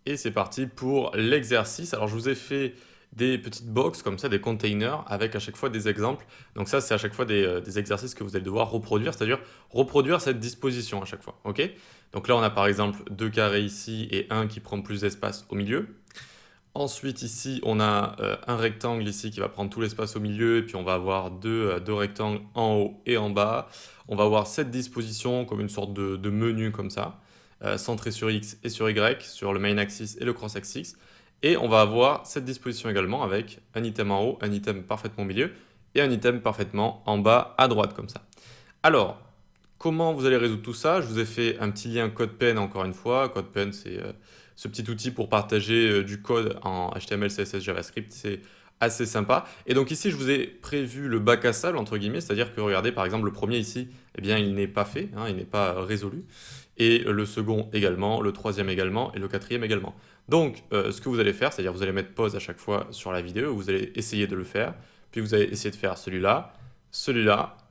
Et c'est parti pour l'exercice. Alors je vous ai fait des petites boxes comme ça, des containers, avec à chaque fois des exemples. Donc ça, c'est à chaque fois des exercices que vous allez devoir reproduire, c'est-à-dire reproduire cette disposition à chaque fois. Ok. Donc là, on a par exemple deux carrés ici et un qui prend plus d'espace au milieu. Ensuite, ici, on a un rectangle ici qui va prendre tout l'espace au milieu, et puis on va avoir deux rectangles en haut et en bas. On va avoir cette disposition comme une sorte de menu comme ça, centré sur X et sur Y, sur le main axis et le cross axis. Et on va avoir cette disposition également avec un item en haut, un item parfaitement au milieu, et un item parfaitement en bas à droite comme ça. Alors, comment vous allez résoudre tout ça? Je vous ai fait un petit lien CodePen encore une fois. CodePen, c'est ce petit outil pour partager du code en HTML, CSS, JavaScript. C'est assez sympa. Et donc ici, je vous ai prévu le bac à sable, entre guillemets, c'est-à-dire que regardez, par exemple, le premier ici, eh bien, il n'est pas fait, hein, il n'est pas résolu. Et le second également, le troisième également, et le quatrième également. Donc, ce que vous allez faire, c'est-à-dire vous allez mettre pause à chaque fois sur la vidéo, vous allez essayer de le faire, puis vous allez essayer de faire celui-là,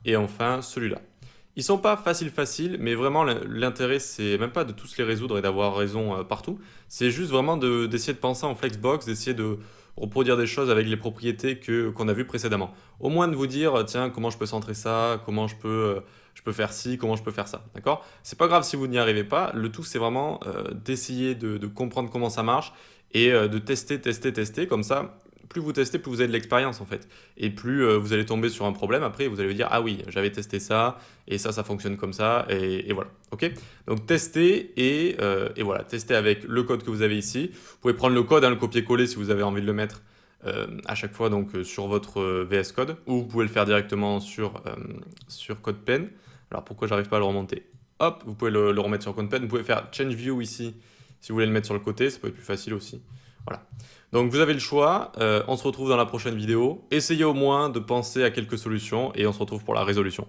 et enfin celui-là. Ils sont pas faciles, mais vraiment l'intérêt c'est même pas de tous les résoudre et d'avoir raison partout, c'est juste vraiment d'essayer de penser en flexbox, d'essayer de reproduire des choses avec les propriétés qu'on a vues précédemment. Au moins de vous dire, tiens, comment je peux centrer ça, comment je peux faire ci, comment je peux faire ça, d'accord? C'est pas grave si vous n'y arrivez pas, le tout c'est vraiment d'essayer de comprendre comment ça marche et de tester, comme ça plus vous testez, plus vous avez de l'expérience en fait. Et plus vous allez tomber sur un problème, après vous allez vous dire, ah oui, j'avais testé ça, et ça fonctionne comme ça, et voilà. Ok. Donc testez, et voilà, testez avec le code que vous avez ici. Vous pouvez prendre le code, hein, le copier-coller si vous avez envie de le mettre à chaque fois donc, sur votre VS Code, ou vous pouvez le faire directement sur CodePen. Alors pourquoi j'arrive pas à le remonter? Hop, vous pouvez le remettre sur CodePen. Vous pouvez faire Change View ici, si vous voulez le mettre sur le côté, ça peut être plus facile aussi. Voilà. Donc vous avez le choix, on se retrouve dans la prochaine vidéo. Essayez au moins de penser à quelques solutions et on se retrouve pour la résolution.